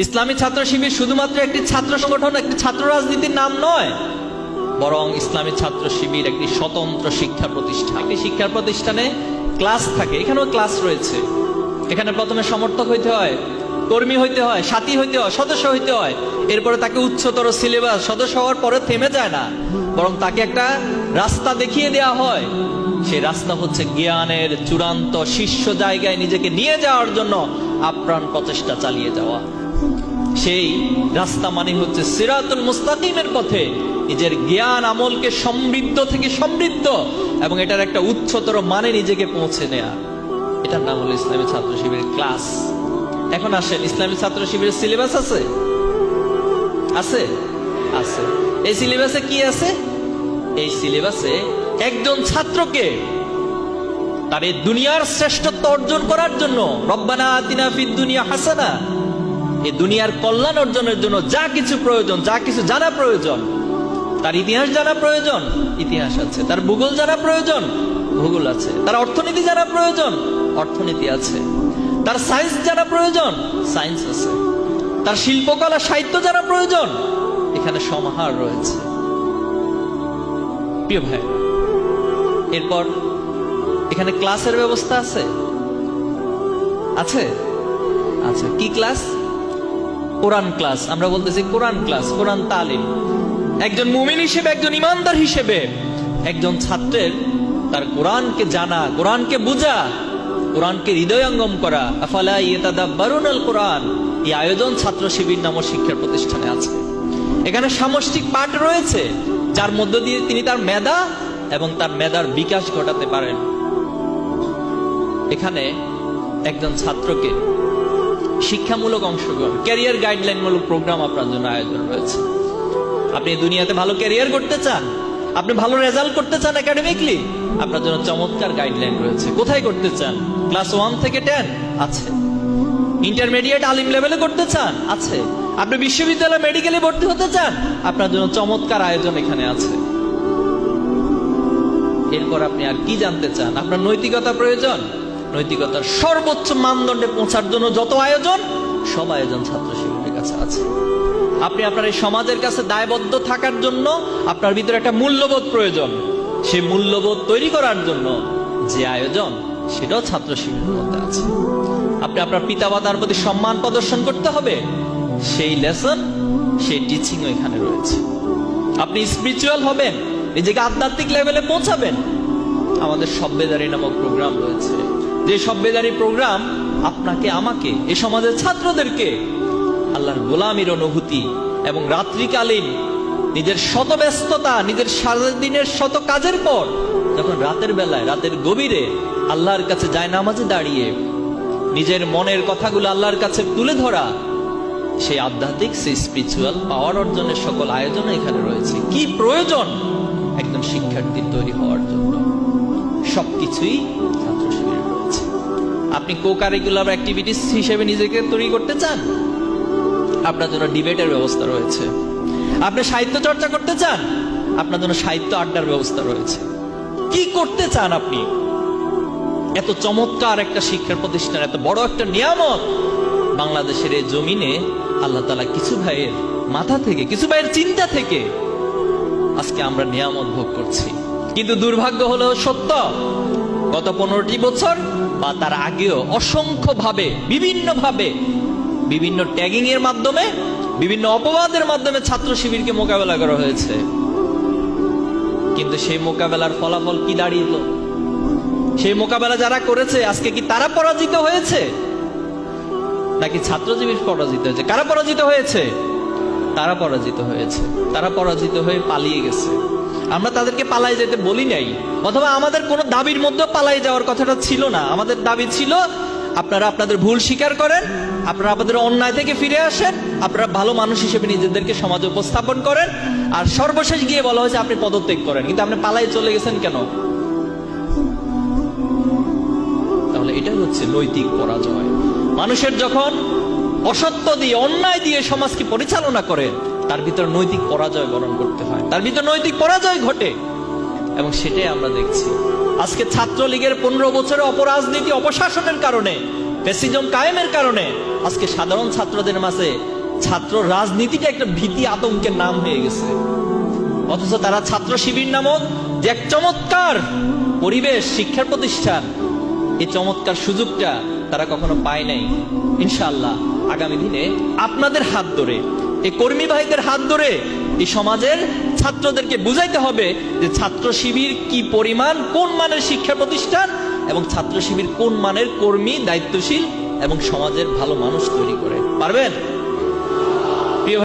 ইসলামী ছাত্র শিবির শুধুমাত্র একটি ছাত্র সংগঠন, একটি ছাত্র রাজনীতির নাম নয়, বরং ইসলামী ছাত্র শিবির একটি স্বতন্ত্র শিক্ষা প্রতিষ্ঠান। একটি শিক্ষা প্রতিষ্ঠানে ক্লাস থাকে, এখানেও ক্লাস রয়েছে। এখানে প্রথমে সমর্থক হইতে হয়, কর্মী হইতে হয়, সাথী হইতে হয়, সদস্য হইতে হয়। এরপরে তাকে উচ্চতর সিলেবাস, সদস্য হওয়ার পরে থেমে যায় না, বরং তাকে একটা রাস্তা দেখিয়ে দেওয়া হয়। সেই রাস্তা হচ্ছে জ্ঞানের চূড়ান্ত শীর্ষ জায়গায় নিজেকে নিয়ে যাওয়ার জন্য আপ্রাণ প্রচেষ্টা চালিয়ে যাওয়া। সেই রাস্তা মানে হচ্ছে সিরাতুল মুস্তাকিমের পথে নিজের জ্ঞান আমলকে সমৃদ্ধ থেকে সমৃদ্ধ এবং এটার একটা উচ্চতর মানে নিজেকে পৌঁছে নেয়া। এটার নাম হলো ইসলামী ছাত্র শিবিরের ক্লাস। এখন আসেন, ইসলামী ছাত্র শিবিরের সিলেবাস আছে? আছে, আছে। এই সিলেবাসে কি আছে? এই সিলেবাসে একজন ছাত্রকে তার এই দুনিয়ার শ্রেষ্ঠত্ব অর্জন করার জন্য, রব্বানা আতিনা ফিদ দুনিয়া হাসানা, এই দুনিয়ার কল্যাণ অর্জনের জন্য যা কিছু প্রয়োজন, যা কিছু জানা প্রয়োজন, তার ইতিহাস জানা প্রয়োজন, ইতিহাস আছে। তার ভূগোল জানা প্রয়োজন, ভূগোল আছে। তার অর্থনীতি জানা প্রয়োজন, অর্থনীতি আছে। তার সায়েন্স জানা প্রয়োজন, সায়েন্স আছে। তার শিল্পকলা সাহিত্য জানা প্রয়োজন, এখানে সমাহার রয়েছে। প্রিয় ভাই, এরপর এখানে ক্লাসের ব্যবস্থা আছে, আছে, আছে। কি ক্লাস? কোরআন ক্লাস। আমরা বলতেছি কোরআন ক্লাস, কোরআন তালিম। একজন মুমিন হিসেবে, একজন ইমানদার হিসেবে একজন ছাত্রের তার কোরআনকে জানা, কোরআনকে বুঝা, কোরআনকে হৃদয়ঙ্গম করা, আফালা ইয়াতাদাব্বারুনাল কোরআন, এই আয়োজন ছাত্র শিবির নামক শিক্ষা প্রতিষ্ঠানে আছে। এখানে সামষ্টিক পাঠ রয়েছে, যার মধ্য দিয়ে তিনি তার মেধা এবং তার মেধার বিকাশ ঘটাতে পারেন। এখানে একজন ছাত্রকে শিক্ষামূলক অংশগ্রহণ, ক্যারিয়ার গাইডলাইন মূলক প্রোগ্রাম আপনার জন্য আয়োজন রয়েছে। আপনি দুনিয়াতে ভালো ক্যারিয়ার করতে চান, আপনি ভালো রেজাল্ট করতে চান একাডেমিকলি, আপনার জন্য চমৎকার গাইডলাইন রয়েছে। কোথায় করতে চান? ক্লাস 1 থেকে 10 আছে। ইন্টারমিডিয়েট আলিম লেভেলে করতে চান, আছে। আপনি বিশ্ববিদ্যালয় মেডিকেলে ভর্তি হতে চান, আপনার জন্য চমৎকার আয়োজন এখানে আছে। এরপর আপনি আর কি জানতে চান? আপনার নৈতিকতা প্রয়োজন, নৈতিকতার সর্বোচ্চ মানদণ্ডে পৌঁছার জন্য যত আয়োজন, সব আয়োজন ছাত্র শিবিরের কাছে আছে। আপনি আপনার এই সমাজের কাছে দায়বদ্ধ থাকার জন্য আপনার ভিতরে একটা মূল্যবোধ প্রয়োজন। সেই মূল্যবোধ তৈরি করার জন্য যে আয়োজন, সেটাও ছাত্র শিবিরের মধ্যে আছে। আপনি আপনার পিতা মাতার প্রতি সম্মান প্রদর্শন করতে হবে, সেই লেসন, সেই টিচিং এখানে রয়েছে। আপনি স্পিরিচুয়াল হবেন, নিজেকে আধ্যাত্মিক লেভেলে পৌঁছাবেন, আমাদের সভ্যদারি নামক প্রোগ্রাম রয়েছে। যে সভ্যদারি প্রোগ্রাম আপনাকে, আমাকে, এই সমাজের ছাত্রদেরকে আল্লাহর গোলামির অনুভূতি এবং রাত্রিকালীন নিজের শত ব্যস্ততা, নিজের সারাদিনের শত কাজের পর যখন রাতের বেলায়, রাতের গভীরে আল্লাহর কাছে জায়নামাজে দাঁড়িয়ে নিজের মনের কথাগুলো আল্লাহর কাছে তুলে ধরা, সেই আধ্যাত্মিক, সেই স্পিরিচুয়াল পাওয়ার অর্জনের সকল আয়োজন এখানে রয়েছে। কি প্রয়োজন একজন শিক্ষার্থীর তৈরি হওয়ার জন্য? সবকিছুই ছাত্র শিবিরে রয়েছে। আপনি কো কারিকুলার অ্যাক্টিভিটিস হিসেবে নিজেকে তৈরি করতে চান, আপনার জন্য ডিবেটের ব্যবস্থা রয়েছে। আপনি সাহিত্য চর্চা করতে চান, আপনার জন্য সাহিত্য আড্ডার ব্যবস্থা রয়েছে। কি করতে চান আপনি? এত চমৎকার একটা শিক্ষা প্রতিষ্ঠান, এত বড় একটা নিয়ামত বাংলাদেশের এই জমিনে আল্লাহ তাআলা কিছু ভাইয়ের মাথা থেকে, কিছু ভাইয়ের চিন্তা থেকে আজকে আমরা নিয়ামত ভোগ করছি। কিন্তু দুর্ভাগ্য হলো সত্য, গত 15টি বছর বা তার আগেও অসংখ্য ভাবে, বিভিন্ন ট্যাগিং এর মাধ্যমে, বিভিন্ন অপবাদের মাধ্যমে ছাত্র শিবিরকে মোকাবেলা করা হয়েছে। কিন্তু সেই মোকাবেলার ফলাফল কি দাঁড়িয়েছিল? সেই মোকাবেলা যারা করেছে, আজকে কি তারা পরাজিত হয়েছে নাকি ছাত্র শিবির পরাজিত হয়েছে? কারা পরাজিত হয়েছে? তারা পরাজিত হয়েছে। তারা পরাজিত হয়ে পালিয়ে গেছে। আমরা তাদেরকে পালাই যেতে বলি নাই, অথবা আমাদের কোনো দাবির মধ্যে পালাই যাওয়ার কথাটা ছিল না। আমাদের দাবি ছিল, আপনারা আপনাদের ভুল স্বীকার করেন, আপনারা আপনাদের অন্যায় থেকে ফিরে আসেন, আপনারা ভালো মানুষ হিসেবে নিজেদেরকে সমাজে উপস্থাপন করেন, আর সর্বশেষ গিয়ে বলা হয়েছে আপনি পদত্যাগ করেন। কিন্তু আপনি পালাই চলে গেছেন কেন? তাহলে এটাই হচ্ছে নৈতিক পরাজয়। মানুষের যখন অসত্য দিয়ে, অন্যায় দিয়ে সমাজকে পরিচালনা করে, তার ভিতর নৈতিক পরাজয় বরণ করতে হয়, তার ভিতর নৈতিক পরাজয় ঘটে। এবং সেটাই আমরা দেখছি আজকে ছাত্রলীগের 15 বছরের অপরাজনীতি, অপশাসনের কারণে ফ্যাসিজম কায়েমের কারণে আজকে সাধারণ ছাত্রদের মাঝে ছাত্র রাজনীতিটা একটা ভীতি আতঙ্কের নাম হয়ে গেছে। অথচ তারা ছাত্র শিবির নামক যে এক চমৎকার পরিবেশ, শিক্ষার প্রতিষ্ঠান, এই চমৎকার সুযোগটা তারা কখনো পায় নাই। ইনশাআল্লাহ আগামী দিনে আপনাদের হাত ধরে, এই কর্মী ভাইদের হাত ধরে এই সমাজের ছাত্রদেরকে বুঝাইতে হবে যে ছাত্র শিবির কি পরিমাণ, কোন মানের শিক্ষা প্রতিষ্ঠান, এবং ছাত্র শিবির কোন মানের কর্মী, দায়িত্বশীল এবং সমাজের ভালো মানুষ তৈরি করে। পারবেন?